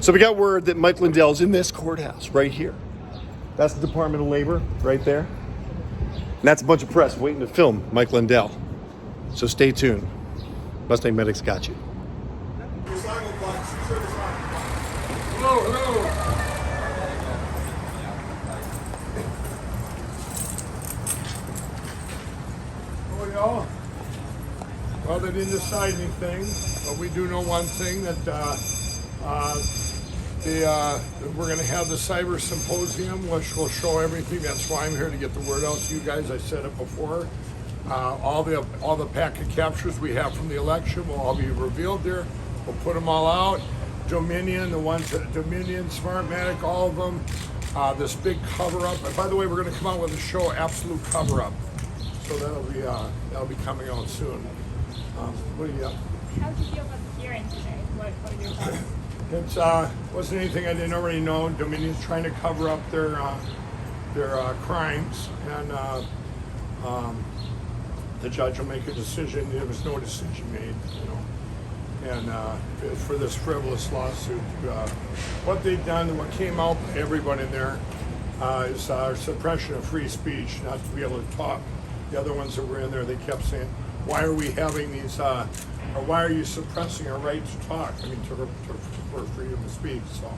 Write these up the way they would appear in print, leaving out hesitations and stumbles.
So we got word that Mike Lindell's in this courthouse right here. That's the Department of Labor right there. And that's a bunch of press waiting to film Mike Lindell. So stay tuned. Mustang Medic's got you. Hello, hello. Oh, y'all. Well, they didn't decide anything, but we do know one thing, that we're going to have the cyber symposium, which will show everything. That's why I'm here, to get the word out to you guys. I said it before. All the packet captures we have from the election will all be revealed there. We'll put them all out. Dominion, Dominion, Smartmatic, all of them. This big cover-up. And by the way, we're going to come out with a show, Absolute Cover-Up. So that'll be coming out soon. What do you got? How did you feel about the hearing today? What are your thoughts? It wasn't anything I didn't already know. Dominion's trying to cover up their crimes, and the judge will make a decision. There was no decision made, And for this frivolous lawsuit, what they've done and what came out by everyone in there is suppression of free speech, not to be able to talk. The other ones that were in there, they kept saying, "Why are we having these? Or why are you suppressing our right to talk? I mean, for freedom of speech." So,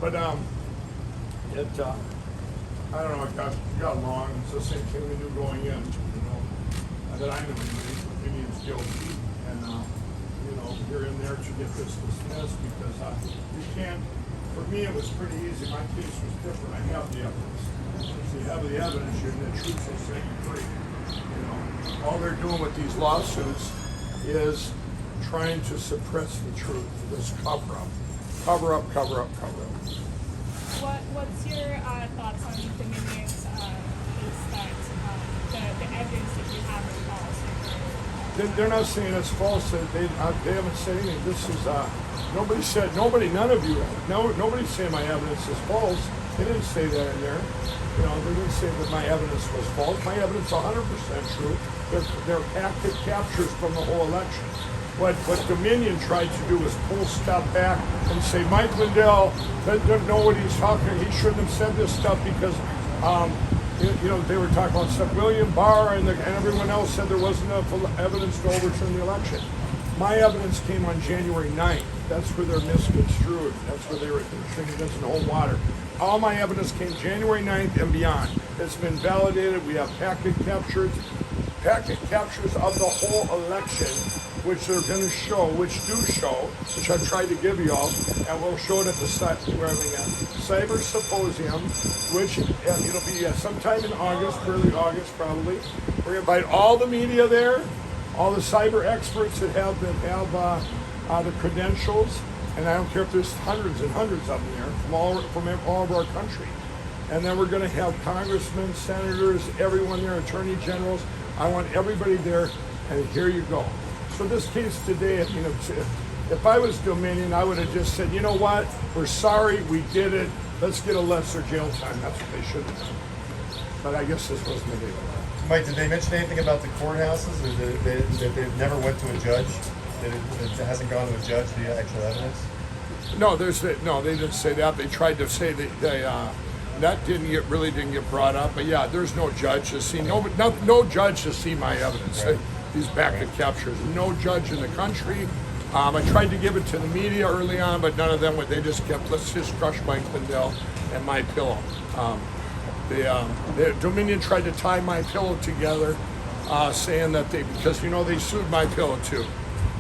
but I don't know. It got long. It's the same thing we knew going in. That I knew Indians guilty, and you're in there to get this dismissed because you can't. For me, it was pretty easy. My case was different. I have the evidence. So you have the evidence, and the truth will set you free. All they're doing with these lawsuits is trying to suppress the truth. This cover-up. What's your thoughts on Dominion's case that the evidence that you have is false? They're not saying it's false. They haven't said anything. This is nobody's saying my evidence is false. They didn't say that in there. They didn't say that my evidence was false. My evidence is 100% true. They're active captures from the whole election. What Dominion tried to do was pull step back and say, Mike Lindell doesn't know what he's talking. He shouldn't have said this stuff because, they were talking about stuff. William Barr and everyone else said there wasn't enough evidence to overturn the election. My evidence came on January 9th. That's where they're misconstrued. That's where they were thinking this in the whole water. All my evidence came January 9th and beyond. It's been validated. We have packet captures of the whole election, which they're going to show, which I've tried to give you all, and we'll show it at the Cyber Symposium, which it'll be sometime in August, early August probably. We're going to invite all the media there, all the cyber experts that have the credentials, and I don't care if there's hundreds and hundreds of them there from all of our country. And then we're going to have congressmen, senators, everyone there, attorney generals. I want everybody there, and here you go. So this case today, if I was Dominion, I would have just said, you know what, we're sorry, we did it, let's get a lesser jail time. That's what they should have done. But I guess this wasn't the deal. Mike, did they mention anything about the courthouses? That they never went to a judge? That it hasn't gone to a judge, the actual evidence? No, they didn't say that. They tried to say that that didn't get brought up. But yeah, there's no judge to see no judge to see my evidence. Right. These packet captures. No judge in the country. I tried to give it to the media early on, but none of them would. They just kept, let's just crush Mike Lindell and MyPillow. The Dominion tried to tie MyPillow together, saying that because they sued MyPillow too.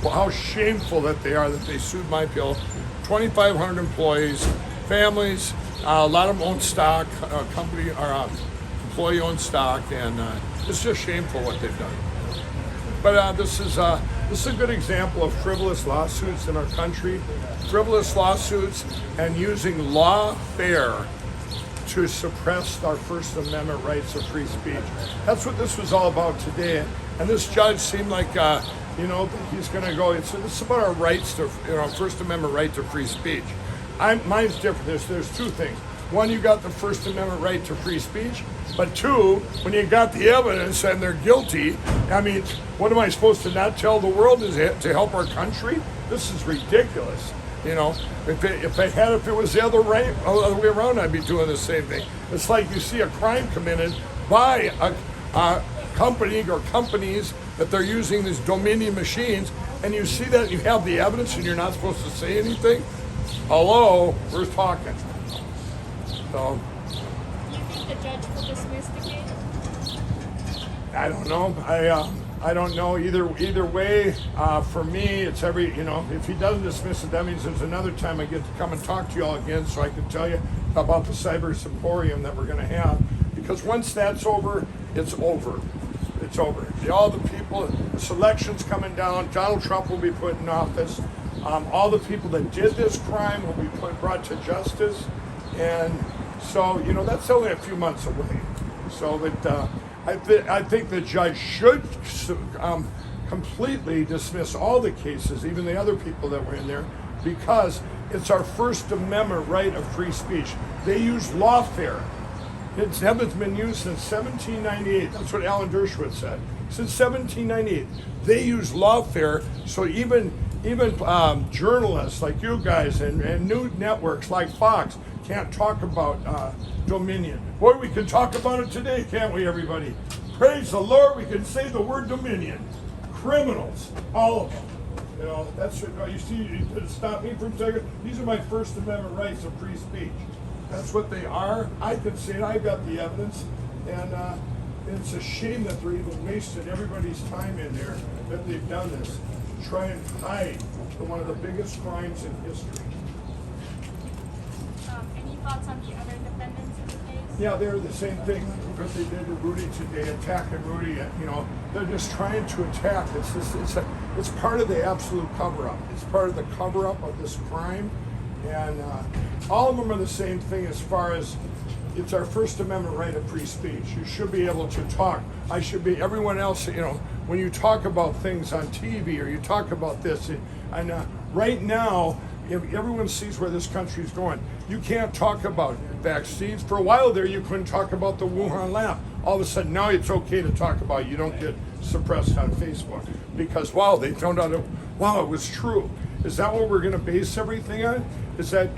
Well, how shameful that they are that they sued MyPillow. 2,500 employees, families, a lot of them own stock, employee-owned stock, and it's just shameful what they've done. But this is a good example of frivolous lawsuits in our country, frivolous lawsuits, and using lawfare to suppress our First Amendment rights of free speech. That's what this was all about today. And this judge seemed like, he's going to go. It's about our rights to, First Amendment right to free speech. Mine's different. There's two things. One, you got the First Amendment right to free speech, but two, when you got the evidence and they're guilty, what am I supposed to not tell the world to help our country? This is ridiculous. You know, if it was the other way around, I'd be doing the same thing. It's like you see a crime committed by a company or companies that they're using these Dominion machines, and you see that, you have the evidence, and you're not supposed to say anything. Hello, we're talking. So. Do you think the judge will dismiss the case? I don't know. I don't know either way. For me, it's if he doesn't dismiss it, that means there's another time I get to come and talk to you all again, so I can tell you about the cyber symposium that we're going to have. Because once that's over, it's over. It's over. All the people, the selection's coming down. Donald Trump will be put in office. All the people that did this crime will be brought to justice, and so that's only a few months away. So that. I think the judge should completely dismiss all the cases, even the other people that were in there, because it's our First Amendment right of free speech. They use lawfare. It hasn't been used since 1798. That's what Alan Dershowitz said. Since 1798, they use lawfare. So even journalists like you guys and news networks like Fox can't talk about Dominion. Boy, we can talk about it today, can't we, everybody? Praise the Lord, we can say the word Dominion. Criminals, all of them. That's you see, you could stop me from saying, these are my First Amendment rights of free speech. That's what they are. I can say it, I've got the evidence, and it's a shame that they're even wasting everybody's time in there, that they've done this, to try and hide one of the biggest crimes in history. Any thoughts on the other defendants in the case? Yeah, they're the same thing. What they did to Rudy today, attacking Rudy. They're just trying to attack. It's part of the absolute cover-up. It's part of the cover-up of this crime, and all of them are the same thing as far as it's our First Amendment right of free speech. You should be able to talk. Everyone else, when you talk about things on TV or you talk about this, and right now, everyone sees where this country's going. You can't talk about vaccines. For a while there, you couldn't talk about the Wuhan lab. All of a sudden, now it's okay to talk about it. You don't get suppressed on Facebook because, they found out, it was true. Is that what we're going to base everything on? Is that,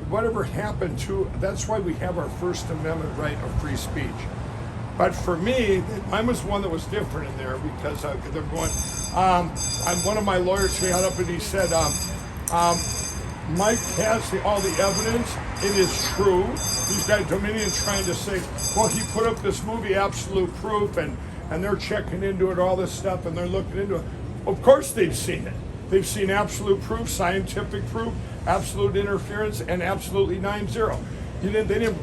whatever happened to, that's why we have our First Amendment right of free speech. But for me, mine was one that was different in there because they're going, one of my lawyers got up and he said, Mike has all the evidence. It is true. These guys, Dominion, trying to say, well, he put up this movie, Absolute Proof, and they're checking into it, all this stuff, and they're looking into it. Of course they've seen it. They've seen absolute proof, scientific proof, absolute interference, and absolutely 9-0.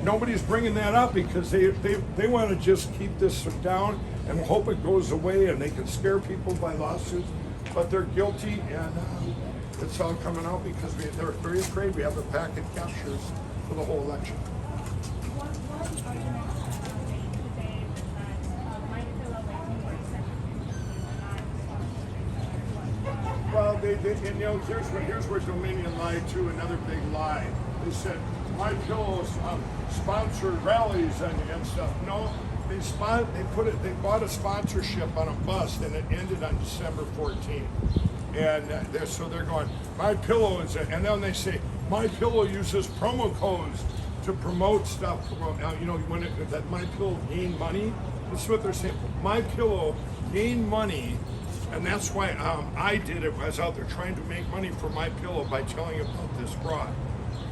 Nobody's bringing that up because they want to just keep this down and hope it goes away and they can scare people by lawsuits, but they're guilty, and it's all coming out because they're very afraid we have the packet captures for the whole election. One argument made today was that MyPillow Well, here's where Dominion lied too. Another big lie. They said MyPillow sponsored rallies and stuff. No, they bought a sponsorship on a bus, and it ended on December 14th. And they're going, MyPillow is, and then they say MyPillow uses promo codes to promote stuff. That MyPillow gained money. That's what they're saying. MyPillow gained money, and that's why I did it. I was out there trying to make money for MyPillow by telling about this fraud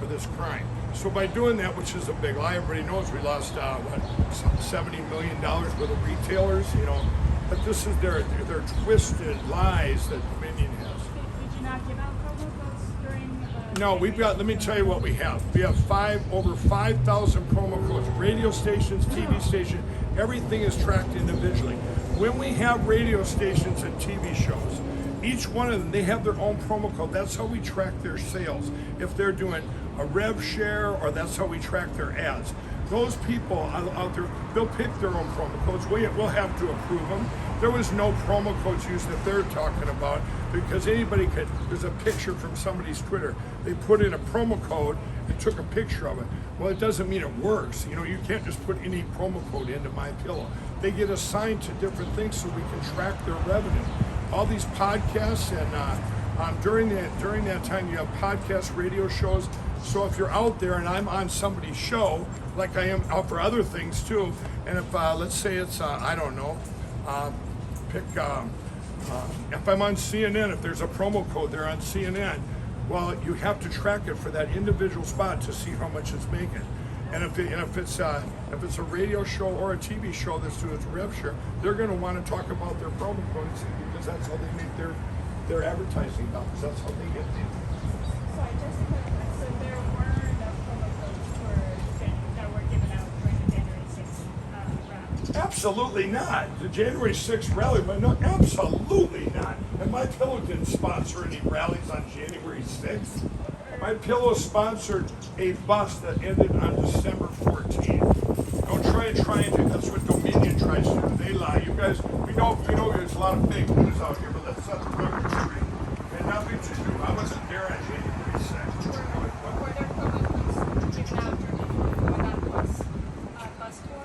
or this crime. So by doing that, which is a big lie, everybody knows we lost $70 million worth of retailers. But this is their twisted lies that Dominion has. Did you not give out promo codes during? No, we've got. Let me tell you what we have. We have over 5,000 promo codes. Radio stations, TV stations, everything is tracked individually. When we have radio stations and TV shows, each one of them, they have their own promo code. That's how we track their sales. If they're doing a rev share, or that's how we track their ads. Those people out there, they'll pick their own promo codes. We'll have to approve them. There was no promo codes used that they're talking about because anybody could, there's a picture from somebody's Twitter. They put in a promo code and took a picture of it. Well, it doesn't mean it works. You can't just put any promo code into MyPillow. They get assigned to different things so we can track their revenue. All these podcasts and During that time, you have podcast radio shows. So if you're out there and I'm on somebody's show, like I am out for other things too, and if let's say it's I don't know, pick if I'm on CNN, if there's a promo code there on CNN, well, you have to track it for that individual spot to see how much it's making. And if it's a radio show or a TV show that's doing its rev share, they're going to want to talk about their promo codes because that's how they make their advertising dollars. That's how they get paid. So I just clarify, so there were no promo codes that were given out during the January 6th rally? Absolutely not. The January 6th rally, but no, absolutely not. And MyPillow didn't sponsor any rallies on January 6th. MyPillow sponsored a bus that ended on December 14th. Don't try and do. That's what Dominion tries to do. They lie. You guys, we know there's a lot of fake news out here, but let's set the record straight. And nothing to do. I wasn't there on January 6th. Were there promo codes given out for that bus tour?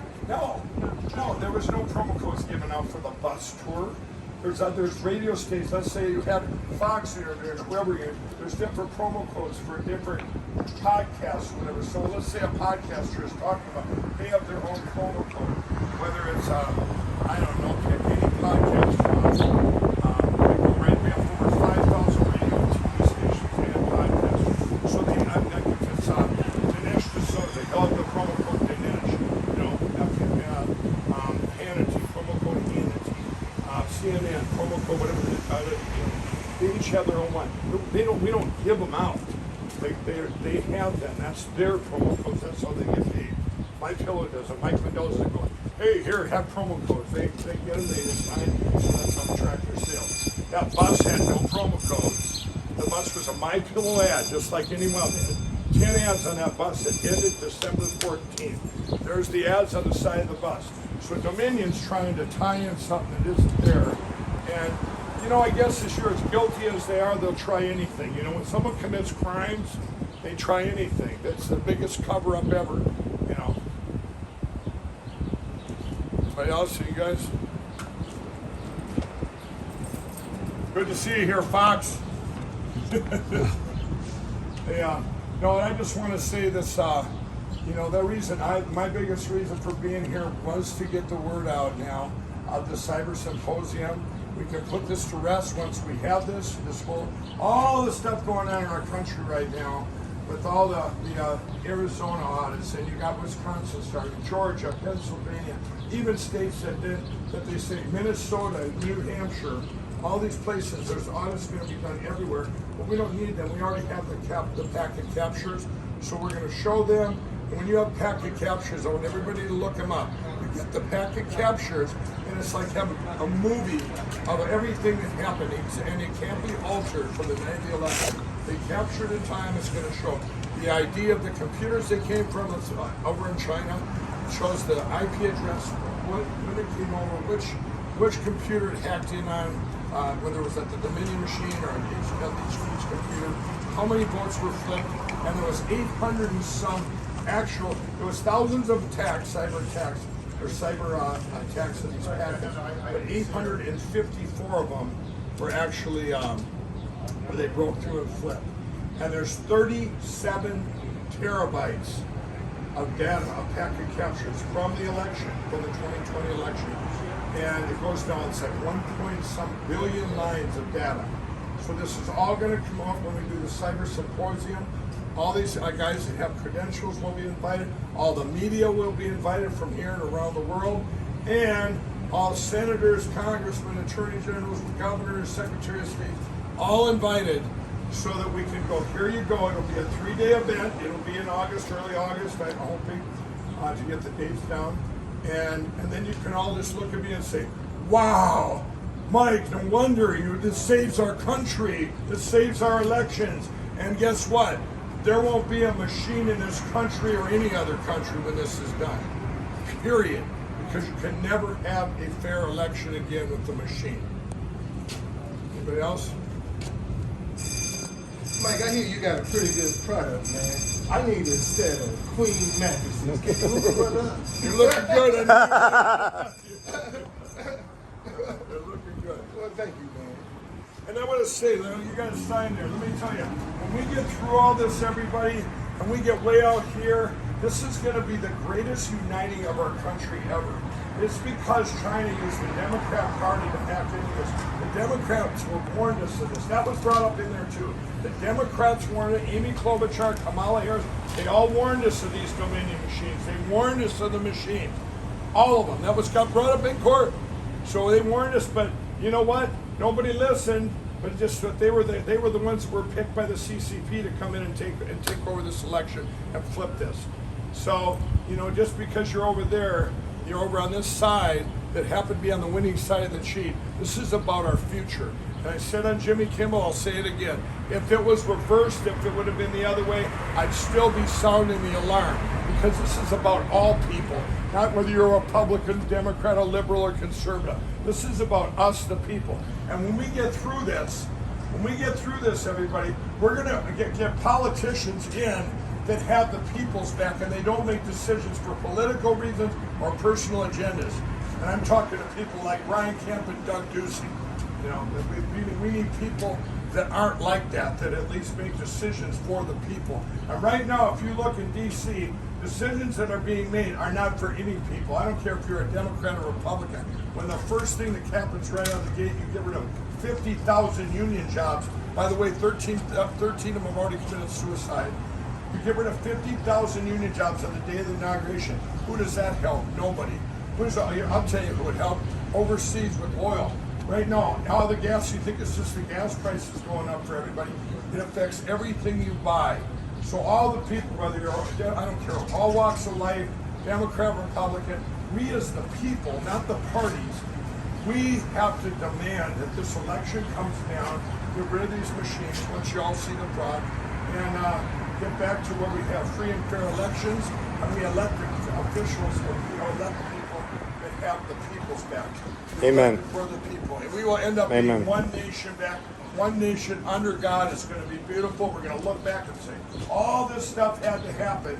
No, there was no promo codes given out for the bus tour. There's radio stations. Let's say you have Fox or whoever you. There's different promo codes for different podcasts, or whatever. So let's say a podcaster is talking about. They have their own promo code. Whether it's I don't know, pick any podcast. We have over 5,000 radio and TV stations and podcasts. So if it's Dinesh D'Souza, they'll have the promo code Dinesh. Hannity, promo code Hannity. CNN, promo code, whatever they each have their own one. We don't give them out. They have them. That's their promo codes. That's how they get paid. MyPillow does it. Mike Lindell doesn't go, hey, here, have promo codes. They get them, they assign it. So that's how we track their sales. That bus had no promo codes. The bus was a MyPillow ad, just like anyone else. 10 ads on that bus that ended December 14th. There's the ads on the side of the bus. So Dominion's trying to tie in something that isn't there. And, I guess as you're as guilty as they are, they'll try anything. When someone commits crimes, they try anything. That's the biggest cover-up ever, Anybody else, you guys? Good to see you here, Fox. Yeah. No, and I just want to say this, my biggest reason for being here was to get the word out now of the Cyber Symposium. We can put this to rest once we have all the stuff going on in our country right now with all the Arizona audits, and you got Wisconsin starting, Georgia, Pennsylvania, even states that they say Minnesota, New Hampshire, all these places, there's audits going to be done everywhere, but we don't need them. We already have the packet captures, so we're going to show them. And when you have packet captures, I want everybody to look them up. You get the packet captures, and it's like having a movie of everything that happened, and it can't be altered for the night of the election. They captured in time. It's going to show the ID of the computers they came from. It's over in China. It shows the IP address, when it came over, which computer it hacked in on, whether it was at the Dominion machine or each computer, how many votes were flipped, and there was 800 and some there was thousands of attacks, cyber attacks of these packets, but 854 of them were actually where they broke through and flipped. And there's 37 terabytes of data, of packet captures from the election, from the 2020 election. And it goes down, it's like 1.some billion lines of data. So this is all going to come out when we do the Cyber Symposium. All these guys that have credentials will be invited. All the media will be invited from here and around the world. And all senators, congressmen, attorney generals, governors, secretary of state, all invited so that we can go, here you go. It'll be a 3-day event. It'll be in August, early August, I'm hoping, to get the dates down. And then you can all just look at me and say, wow, Mike, no wonder this saves our country. This saves our elections. And guess what? There won't be a machine in this country or any other country when this is done. Period. Because you can never have a fair election again with the machine. Anybody else? Mike, I hear you got a pretty good product, man. I need a set of queen mattresses. Can you look one up? You're looking good. You're looking good. Well, thank you, man. And I want to say, you got to sign there. Let me tell you, when we get through all this, everybody, and we get way out here, this is going to be the greatest uniting of our country ever. It's because China used the Democrat Party to hack into this. The Democrats were warned us of this. That was brought up in there too. The Democrats warned it. Amy Klobuchar, Kamala Harris, they all warned us of these Dominion machines. They warned us of the machines. All of them. That got brought up in court. So they warned us, but you know what? Nobody listened. But just that they were the ones that were picked by the CCP to come in and take over this election and flip this. So, just because you're over there, you're over on this side that happened to be on the winning side of the cheat. This is about our future. And I said on Jimmy Kimmel, I'll say it again. If it was reversed, if it would have been the other way, I'd still be sounding the alarm, because this is about all people, not whether you're a Republican, Democrat, a liberal, or conservative. This is about us, the people. And when we get through this, everybody, we're going to get politicians in that have the people's back, and they don't make decisions for political reasons or personal agendas. And I'm talking to people like Ryan Kemp and Doug Ducey. We need people that aren't like that at least make decisions for the people. And right now, if you look in D.C., decisions that are being made are not for any people. I don't care if you're a Democrat or Republican. When the first thing that happens right out of the gate, you get rid of 50,000 union jobs. By the way, 13 of them have already committed suicide. You get rid of 50,000 union jobs on the day of the inauguration. Who does that help? Nobody. I'll tell you who would help. Overseas with oil. Right now, the gas, you think it's just the gas prices going up for everybody. It affects everything you buy. So all the people, whether you're, I don't care, all walks of life, Democrat, Republican, we as the people, not the parties, we have to demand that this election comes down, get rid of these machines once you all see the fraud, and get back to where we have free and fair elections, and we elect the officials, elect the people that have the people's back. Amen. For the people. And we will end up being one nation back, one nation under God. It's going to be beautiful. We're going to look back and say, all this stuff had to happen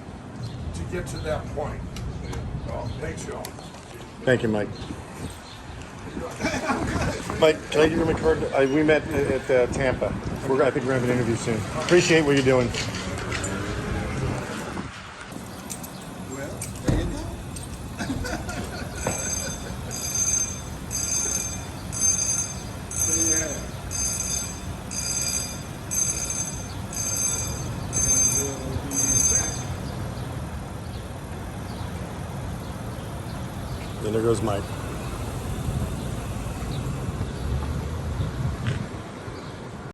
to get to that point. So, thanks, y'all. Thank you, Mike. Mike, can I give you my card? We met at Tampa. I think we're going to have an interview soon. Appreciate what you're doing. Well, there you go. And there goes Mike.